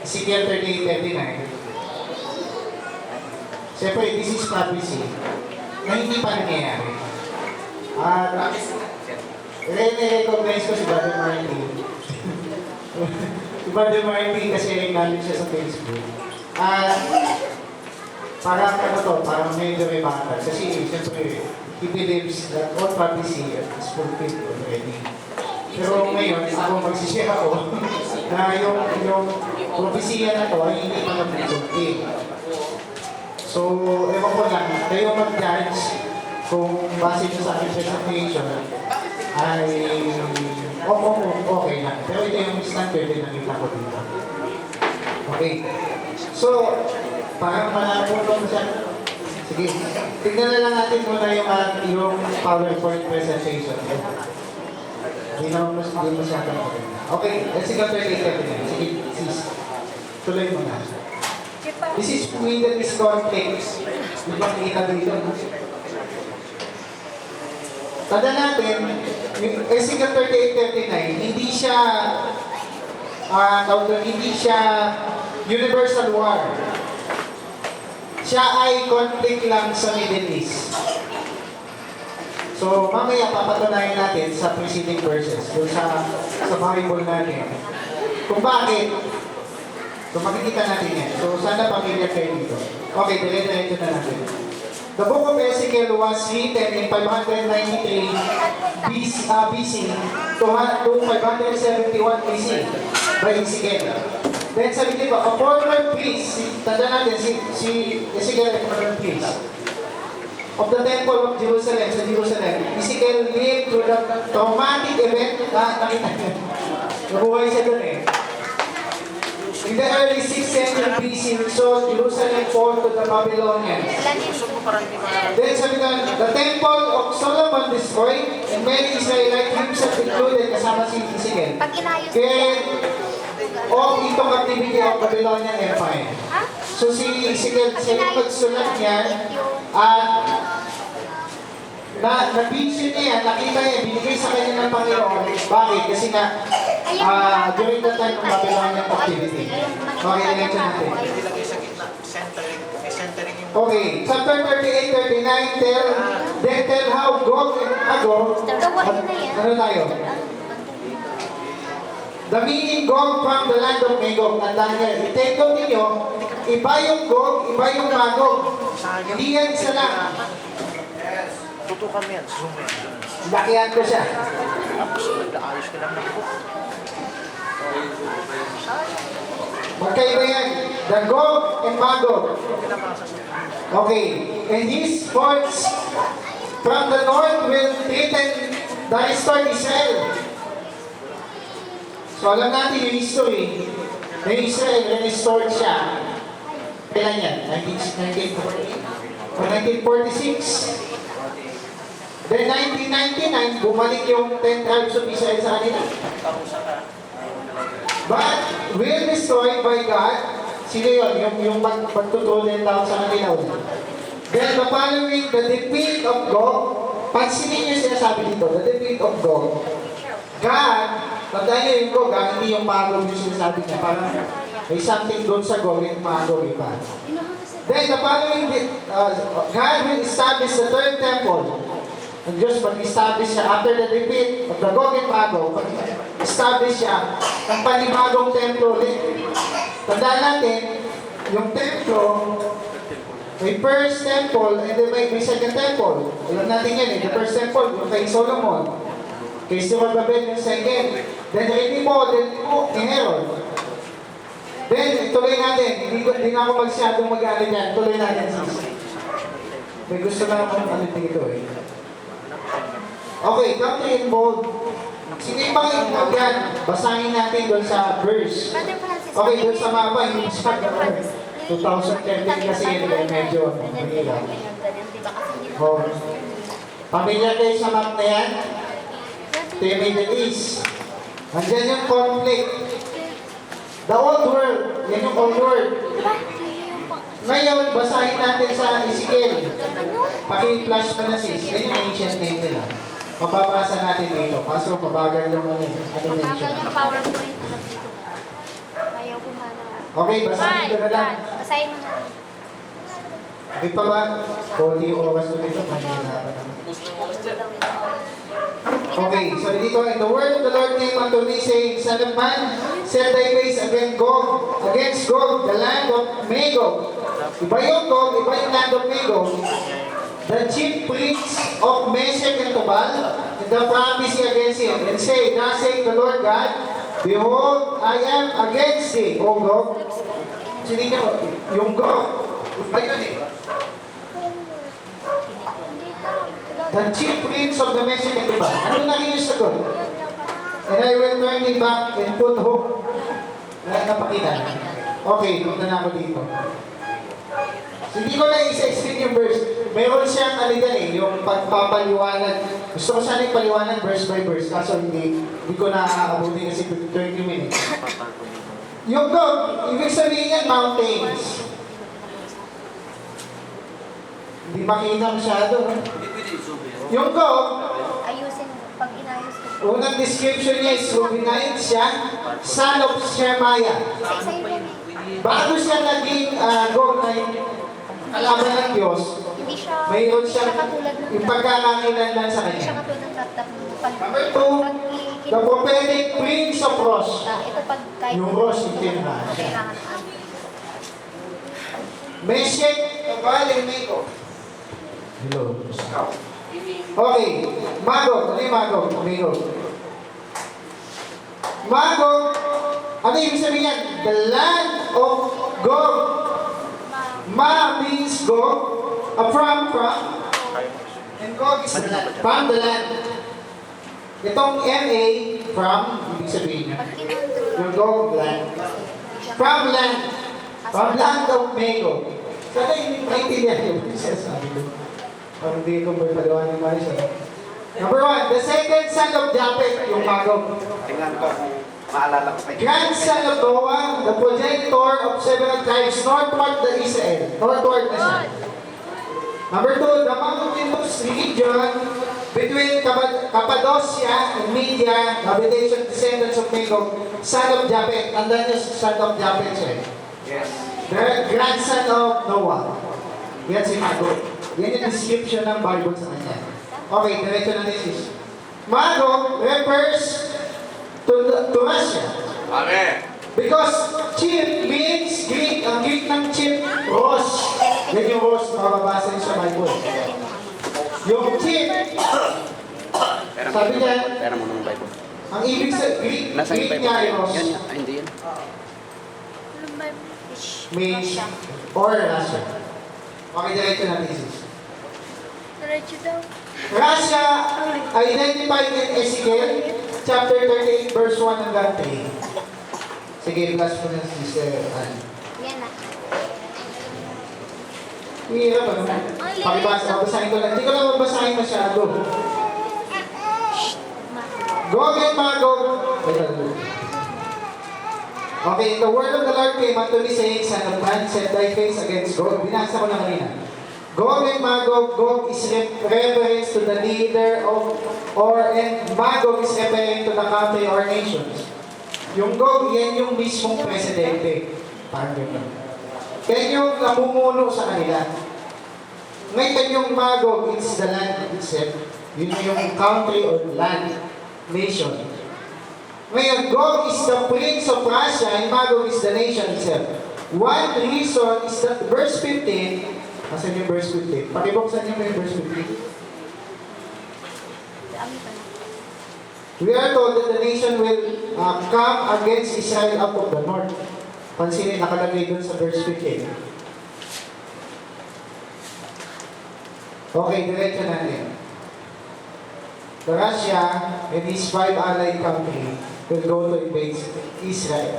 Ezekiel 38:39. Siyempre, this is prophecy na hindi pa nangyayari. At recognize ko si Brother Martin. Si Brother Martin kasi namin siya sa Facebook. Parang ano to, parang medyo may bata. Kasi siyempre, he believes that all prophecy is fulfilled already. Pero ngayon, ako magsishare ako na yung propesya na to ay hindi pa nag-fulfill. So, ewan ko lang, kayo mag-judge kung base nyo sa aking presentation ay okay lang. Pero ito yung standard din nakita ko dito. Okay. So, parang malapulong siya. Sige, tignan na lang natin muna yung PowerPoint presentation. Hindi na masyadong maganda. Okay, let's go to the Sige, sis. Tuloy mo na. This is within this context. Di ba kita dito? Tanda natin, yung Ezekiel 38:39, hindi siya universal war. Siya ay conflict lang sa Middle East. So, mamaya papatunayan natin sa preceding verses, o sa Bible natin, kung bakit. So, makikita natin yan. So, sana pamilya kayo dito. Okay, dire-diretso na natin. The book of Ezekiel was written in 593 BC to 571 BC by Ezekiel. Then sabi dito, a former priest, tanda natin, si Ezekiel ay former priest of the temple of Jerusalem, sa Jerusalem. Ezekiel lived through the traumatic event na nakita niyo. Nabuhay siya doon eh. In the early 6th century BC, we saw Jerusalem fall to the Babylonians. Then sabi doon, the temple of Solomon destroyed and many Israelite himself included kasama si Ezekiel. Of ito captivity of Babylonian Empire. So si Ezekiel, sa yung pagsulat niya, na-vision niya, nakita niya, binigay sa kanya ng Panginoon. Bakit? Kasi nga, during the time of Babylonian captivity. Okay, diretso natin. Okay, chapter 38-39, tell how Gog and Magog, ano tayo? The meaning Gog from the land of Magog. Tandaan niya, i-take note ninyo, iba yung Gog, iba yung Magog. Hindi yan isa lang. Tutukan mo yan, zoom yan. Lakihan ko siya. Tapos nag-aayos ka lang ng book. Magkaiba yan. The Gog and Magog. Okay. And these forts from the north will threaten the restored Israel. So alam natin yung history na Israel restored siya. Kailan yan? 1948 o 1946? Then 1999, bumalik yung 10 tribes of Israel sa kanila. But will destroyed by God. Sino yun? Yung pagtutuloy tao sa kanila. Then the following, the defeat of Gog. Pansinin niyo sinasabi dito, the defeat of Gog. God, tandaan niyo yung Gog, hindi yung Magog yung sinasabi niya. Parang may something doon sa Gog, yung Magog iba. Then the following, God will establish the third temple. Ang Diyos mag-establish siya after the defeat of the Gog and Magog, establish siya ng panibagong templo ulit. Tandaan natin, yung templo, may first temple and then may second temple. Alam natin yan eh, the first temple, yung kay Solomon. Kay Zerubbabel yung second. Then ni Herod. Then, tuloy natin. Hindi na ako magsyadong mag-aaral yan. Tuloy natin, sis. May gusto na akong alit dito eh. Okay, come to involve. Sino yung mga involve yan? Basahin natin doon sa verse. Okay, doon sa mapa, yung start na 2013 kasi yun, medyo mahirap. Oh. Pamilya kayo sa map na yan? Ito yung Middle East. Andiyan yung conflict. The old world. Yan yung old world. Ngayon, basahin natin sa Ezekiel. Paki-flash pa na sis. Yan yung ancient name nila. Mababasa natin dito. Kaso mabagal yung animation. Mabagal yung PowerPoint. Ayaw kumana. Okay, basahin ko na lang. Basahin mo na. Di pa ba? Konti yung oras ko dito. Mahirapan naman. Okay, so dito, in the word of the Lord came unto me, saying, Son of man, set thy face against Gog, the land of Magog. Iba yung Gog, iba yung land of Magog. The chief prince of Meshech and Tubal, and the prophecy against him, and say, Thus saith the Lord God, Behold, I am against thee, O Gog. Sinin niyo, yung Gog, ayun eh. The chief prince of the Meshech and Tubal. Ano naging yung sagot? And I will turn him back and put hope. Napakita. Okay, punta na ako dito. So, hindi ko na isa-explain yung verse. Meron siyang aligan eh, yung pagpapaliwanag. Gusto ko sana yung paliwanag verse by verse, kaso hindi ko na aabutin kasi 20 minutes. Yung Gog, ibig sabihin yan, mountains. Hindi makita masyado. Yung Gog, Ayusin mo. Pag inayos ko. unang description niya is Rubinite siya, son of Shemaiah. Isa-isayin mo na. Bago siya naging Gog na yung alaman ng Diyos, Hindi siya, mayroon hindi siya siyang katulad ng yung pagkakakilanlan sa Hindi siya kanya. katulad ng laptop mo. Pag, Number two, the prophetic prince of Rosh. ito pag kahit Yung Rosh, yung tinrahan. kailangan na. Meshech, Tubal, and Magog. Hello. Okay, Magog. Ano yung Magog? Magog. Magog, ano yung ibig sabihin niya? The land of Gog. Ma means Gog, from, and Gog is from the land. Itong MA, from, ibig sabihin niya. Pag kinontrol Yung Gog land. From land of Magog. Sana yung naintindihan yung sinasabi ko. Parang hindi ko may pagawa ni Marisa. Number one, the second son of Japhet, yung Magog. Tingnan ko kung maalala ko pa yun. Grandson of Noah, the progenitor of several tribes northward the Israel. Northward na siya. Number two, the mountainous region between Cappadocia and Media, habitation descendants of Magog, son of Japhet. Tandaan niyo, son of Japhet siya. Yes. The grandson of Noah. Yan si Magog. Yan yung description ng Bible sa kanya. Okay, diretso na this. Magog refers to Russia. Amen. Because chief means Greek. Ang Greek ng chief, Rosh. Yan yung Rosh, makababasa niyo sa Bible. Yung chief, sabi niya, Pera mo ng Bible. ang ibig sa Greek, Nasa yung Greek Bible. niya yung Rosh Yan, yan. Ay, hindi yan. means or Russia. Okay, diretso na this. Diretso daw. Russia identified in Ezekiel chapter 38 verse 1 hanggang 3. Sige, plus mo na Sister Anne. Yan na. Hirap ano? Pakibasa, babasahin ko lang. Hindi ko lang mabasahin masyado. Gog and Magog. Okay, the word of the Lord came unto me saying, Son of man, set thy face against Gog. Binasa ko na kanina. Gog and Magog, Gog is reference to the leader of, and Magog is referring to the country or nations. Yung Gog, yan yung mismong presidente. Parang gano'n. Kaya yung namumuno sa kanila. Ngayon yung Magog, it's the land itself. Yun yung country or land, nation. Ngayon, Gog is the prince of Russia and Magog is the nation itself. One reason is that verse 15, asan yung verse 15? Pakibuksan niyo ba yung verse 15? Dami pa na. We are told that the nation will come against Israel out of the north. Pansinin, nakalagay dun sa verse 15. Okay, diretso natin. The Russia and his 5 allied countries will go to invade Israel.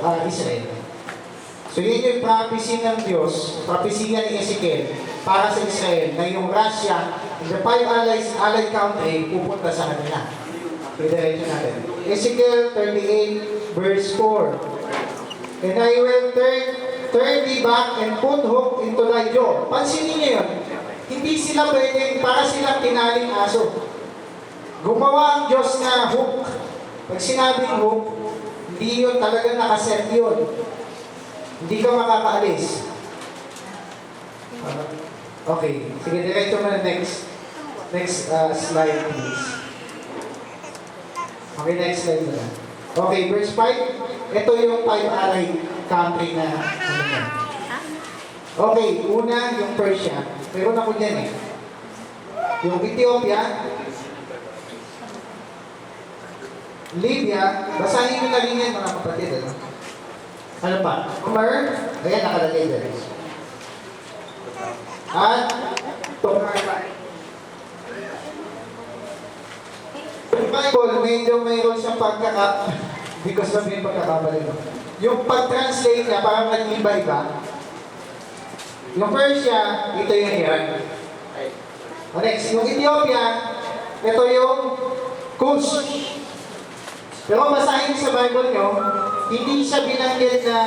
So yun yung prophecy ng Diyos, prophecy ni Ezekiel para sa Israel na yung Russia and the 5 allied country pupunta sa kanila. So diretso natin. Ezekiel 38 verse 4. And I will turn thee back and put hook into thy jaw. Pansinin niyo yun. Hindi sila pwedeng, para silang tinaling aso. Gumawa ang Diyos na hook. Pag sinabing hook, hindi yun talaga nakaset yun. Hindi ka makakaalis. Okay, sige, diretso mo na next. Next slide, please. Okay, next slide na. Okay, verse 5. Ito yung 5 aray country na ano yan. Okay, una yung Persia. Meron ako dyan eh. Yung Ethiopia, Libya, basahin nyo na rin yan mga kapatid. Ano pa? Umar, ayan nakalagay din. At yung Bible, medyo mayroon siyang because of yung pagkakabali. Yung pag-translate niya, parang nag-iba-iba. Yung Persia, ito yung Iran. Next, yung Ethiopia, ito yung Kush. Pero basahin sa Bible nyo, hindi siya binanggit na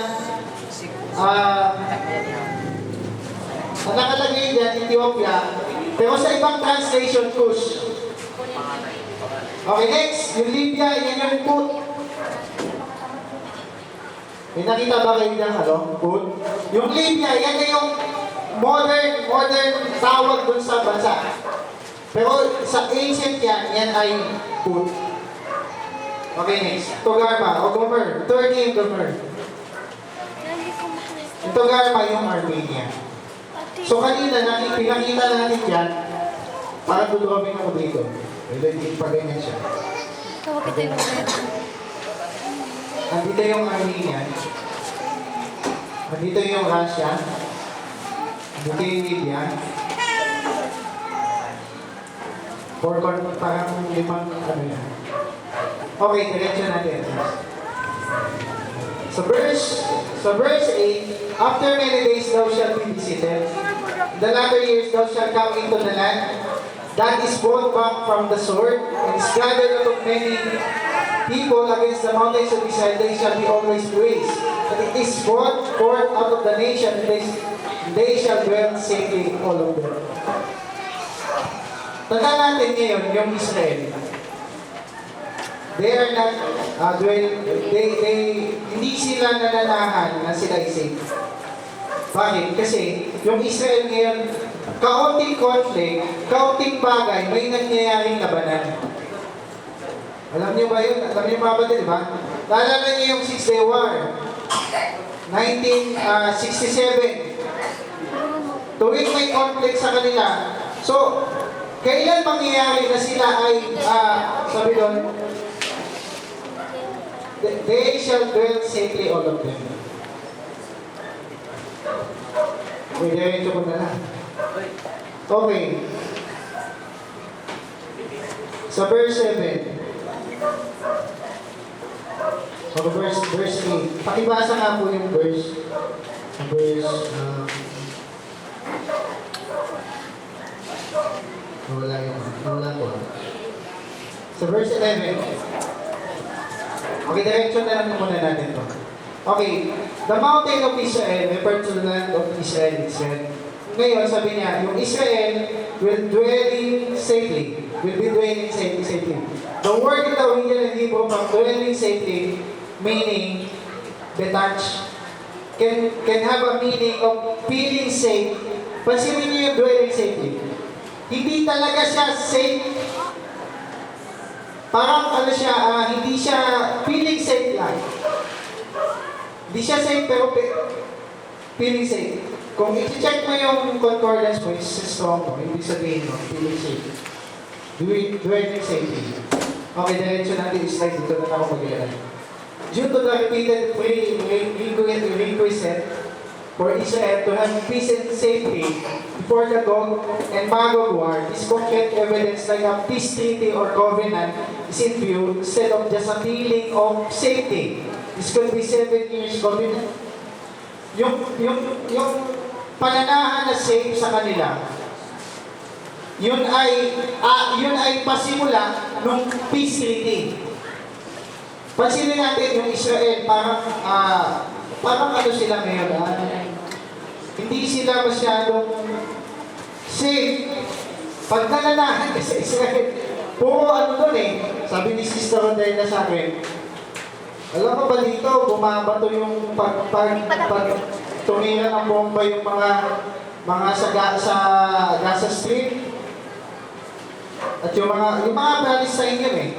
nakalagay dyan, Ethiopia, pero sa ibang translation, Kush. Okay, next, yung Libya, yan yung Put. May nakita ba kayo dyan, Put? Yung Libya, yan na yung modern tawag dun sa bansa. Pero sa ancient yan ay Put. Okay, next. Togarma, o Gomer. Turkey and Gomer. Yung Togarma, yung Armenia. So kanina, pinakita natin yan, para dudrobing ako dito. Pero hindi pa ganyan siya. Andito yung Armenia. Andito yung Russia. Andito yung Libya. Parang limang ano yan. Okay, diretso natin. So verse 8, after many days thou shalt be visited. In the latter years thou shalt come into the land that is brought back from the sword, and is gathered out of many people against the mountains of Israel. They shall be always praised. But it is brought forth out of the nation, and they shall dwell safely, all of them. Tandaan natin ngayon yung Israel. They are not hindi sila nananahan na sila ay safe. Bakit? Kasi yung Israel ngayon, kaunting conflict, kaunting bagay, may nangyayaring labanan. Alam niyo ba yun? Alam niyo mga kapatid, di ba? Naalala niyo yung 6-Day War, 1967. Tuwing may conflict sa kanila. So, kailan mangyayari na sila ay, sabi doon, they shall dwell safely, all of them. Okay, diretso ko na lang. Okay. Sa verse 7. O verse 8. Pakibasa nga po yung verse. Wala po. Sa verse 11. Okay, diretso na lang muna natin to. Okay, the mountain of Israel, referred to the land of Israel itself. Ngayon, sabi niya, yung Israel will dwelling safely. Will be dwelling safely. The word in the original Hebrew from dwelling safely, meaning detached, can have a meaning of feeling safe. Pansinin niyo yung dwelling safely. Hindi talaga siya safe. Parang ano siya, hindi siya feeling safe lang. Hindi siya safe pero feeling safe. Kung i-check mo yung concordance mo, it's strong mo, ibig sabihin mo, feeling safe. Dwelling safety. Okay, diretso natin yung slide dito na ako mag-ilan. Due to the repeated requisite for Israel to have peace and safety before the Gog and Magog war, this concrete evidence like a peace treaty or covenant is in view instead of just a feeling of safety. This could be 7 years covenant. Yung pananahan na safe sa kanila, yun ay pasimula ng peace treaty. Pansinin natin yung Israel, parang ano sila ngayon, hindi sila masyadong safe. Pag nananahan ka sa Israel, puro ano doon sabi ni Sister Rodela sa akin, Alam mo ba dito, bumabato yung pag tumira ng bomba yung mga sa Gaza Strip. At yung mga Palestine yun eh.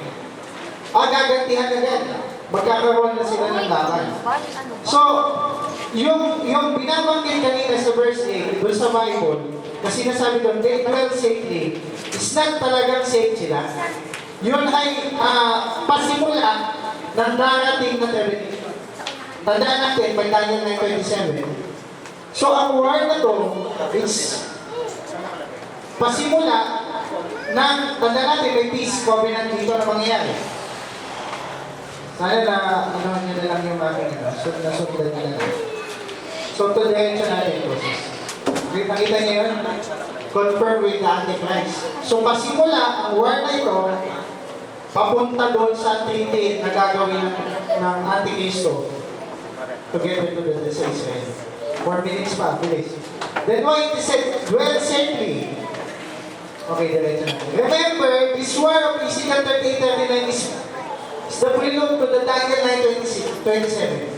Gagantihan agad. Magkakaroon na sila ng laban. So, yung binabanggit kanina sa verse 8, doon sa Bible, na sinasabi doon, they dwell safely, is not talagang safe sila. Yun ay pasimula ng darating na territory. Tandaan natin, by Daniel 9:27. So, ang war na to, is pasimula ng, tandaan natin, may peace covenant dito na mangyayari. Sana na, ano nyo na lang yung aking nasundan nyo na lang. So, to diretso natin ito. Nakita niyo yun? Confirm with the Antichrist. So, pasimula, ang war na ito, papunta doon sa treaty na gagawin ng Antikristo together to the Israel. 4 minutes pa, bilis. Then what it said, dwell safely. Okay, diretso natin. Remember, this war of Ezekiel 38:39 is the prelude to the Daniel 9:27.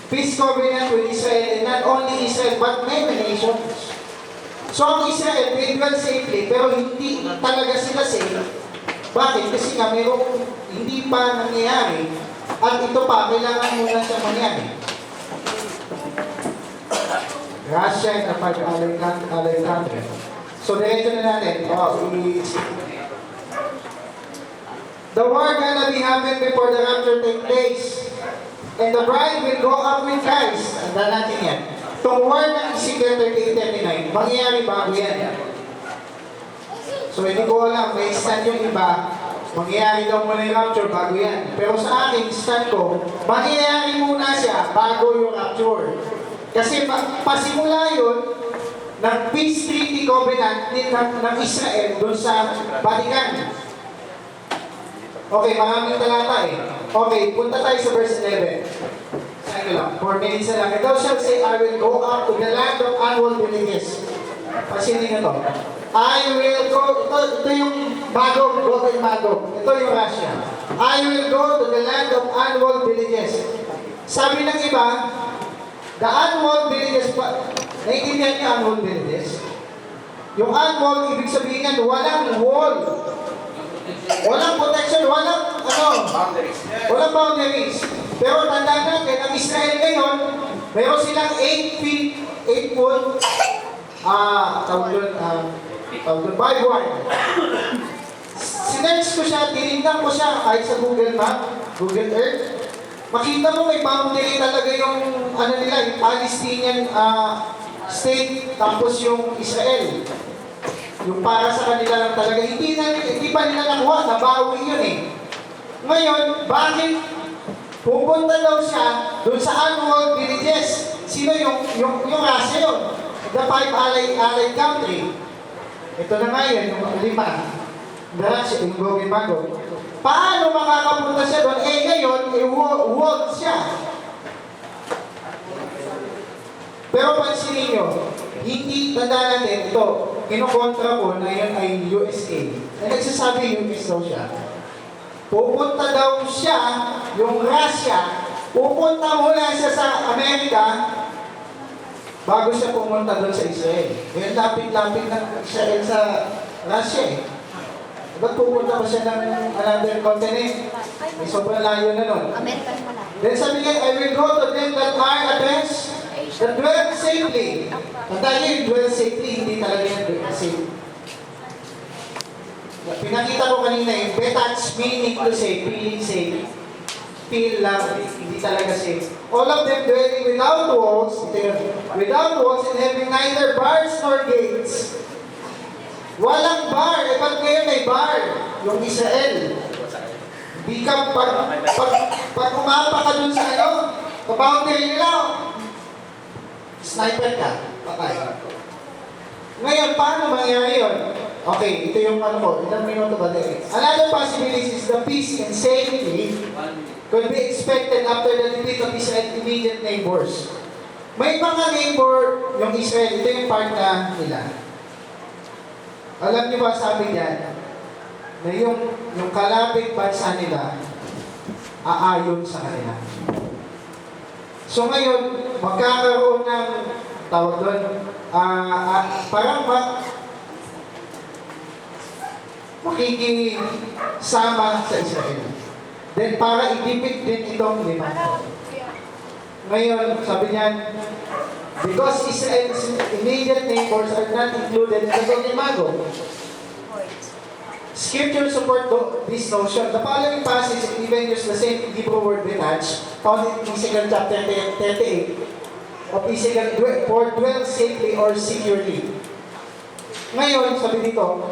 Peace covenant with Israel, and not only Israel, but many nations. So ang Israel, they dwell safely, pero hindi talaga sila safe. Bakit? Kasi nga, mayroong hindi pa nangyayari, at ito pa, kailangan muna siya mangyari. Russia and the five allied countries. So, diretso na natin. The war gonna be happening before the rapture take place. And the bride will go up with Christ. Tandaan natin yan. Itong war ng Ezekiel 38:39, mangyayari bago yan. So, hindi ko alam, may stand yung iba, mangyayari daw muna yung rapture bago yan. Pero sa akin, stand ko, mangyayari muna siya bago yung rapture. Kasi pasimula yun ng peace treaty covenant ng Israel doon sa Vatican. Okay, maraming talata eh. Okay, punta tayo sa verse 11. Saan ko lang? 4 minutes na lang. And thou shalt say, I will go up to the land of annual villages. Pasinin nyo to. I will go, ito yung Magog, Gog and Magog. Ito yung Russia. I will go to the land of annual villages. Sabi ng iba, the annual villages, naiintindihan niyo annual villages? Yung annual, ibig sabihin yan, walang wall. Walang protection, walang walang boundaries. Pero tandaan natin, ang Israel ngayon, mayroon silang 8 feet, 8 foot, tawag doon, barbed wire. Sinerge ko siya, tinignan ko siya kahit sa Google Map, Google Earth. Makita mo may boundary talaga yung, nila, yung Palestinian state, tapos yung Israel. Yung para sa kanila lang talaga, hindi pa nila nakuha, nabawi yun eh. Ngayon, bakit pupunta daw siya doon sa annual villages? Sino yung Russia yun? The five allied country. Ito na nga yun, yung 5. The Russia, yung Gog and Magog. Paano makakapunta siya doon? Ngayon, walled siya. Pero pansinin nyo, hindi, tandaan natin, ito, kinukontra ko na yun ay USA. Na nagsasabi US daw siya. Pupunta daw siya, yung Russia, pupunta muna siya sa Amerika, bago siya pumunta doon sa Israel. Ngayon, lapit-lapit ng Israel sa Russia eh. Ba't pupunta pa siya ng another continent? May sobrang layo na nun. Amerika naman lang. Then sabi niya, I will go to them that are at rest, that dwell safely. Tandaan niyo yung dwell safely, hindi talaga yung dwell safe. Pinakita ko kanina yung detached meaning to say, feeling safe. Feel lang, hindi talaga safe. All of them dwelling without walls, without walls and having neither bars nor gates. Walang bar. Ba't ngayon may bar? Yung Israel. Di ka, pag umapa ka dun sa boundary nila, sniper ka, patay. Ngayon, paano mangyari yun? Okay, ito yung ko. Ilang minuto ba din? Another possibility is the peace and safety could be expected after the defeat of Israel's immediate neighbors. May mga neighbor, yung Israel, ito yung part na nila. Alam niyo ba sabi diyan, na yung kalapit bansa nila aayon sa kanila. So ngayon, magkakaroon ng tawag doon, parang makikisama sa Israel. Then para i-defeat din itong lima. Ngayon, sabi niyan, because Israel's immediate neighbors are not included in the golden imago. Scripture support this notion. The following passage even use the same Hebrew word detach, found in Ezekiel chapter 38 of Ezekiel, for dwell safely or securely. Ngayon, sabi dito,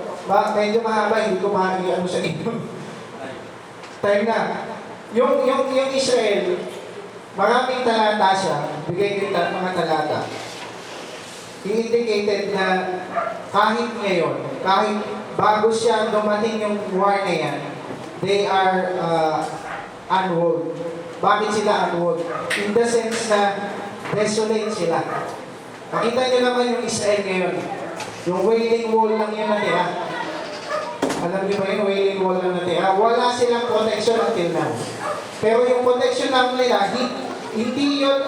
medyo mahaba, hindi ko ano sa inyo. Time na. Yung Israel, maraming talata siya, bigay ko yung mga talata. I-indicated na kahit ngayon, kahit bago siya dumating yung war na yan, they are unwalled. Bakit sila unwalled? In the sense na desolate sila. Nakita niyo naman yung Israel ngayon. Yung wailing wall lang yun natira. Alam niyo ba yun, wailing wall lang natira? Wala silang protection until now. Pero yung protection lang nila, hindi yun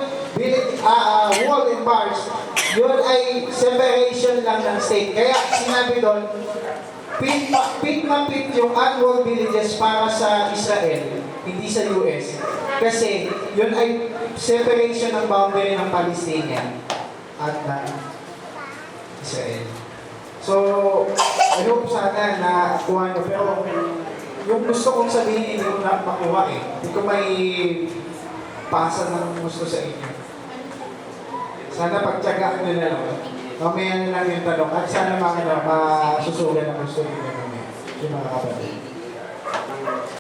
wall and bars, yun ay separation lang ng state. Kaya sinabi doon, pit yung unwalled villages para sa Israel, hindi sa US. Kasi yun ay separation ng boundary ng Palestinian at ng Israel. So, I hope sana na kuha nyo. Pero yung gusto kong sabihin, hindi ko na makuha eh. Hindi ko may pasa ng gusto sa inyo. Sana pagtyagaan nyo na lang. Mamaya na lang yung tanong. At sana masusugan ang gusto nyo mamaya. Yung mga kapatid.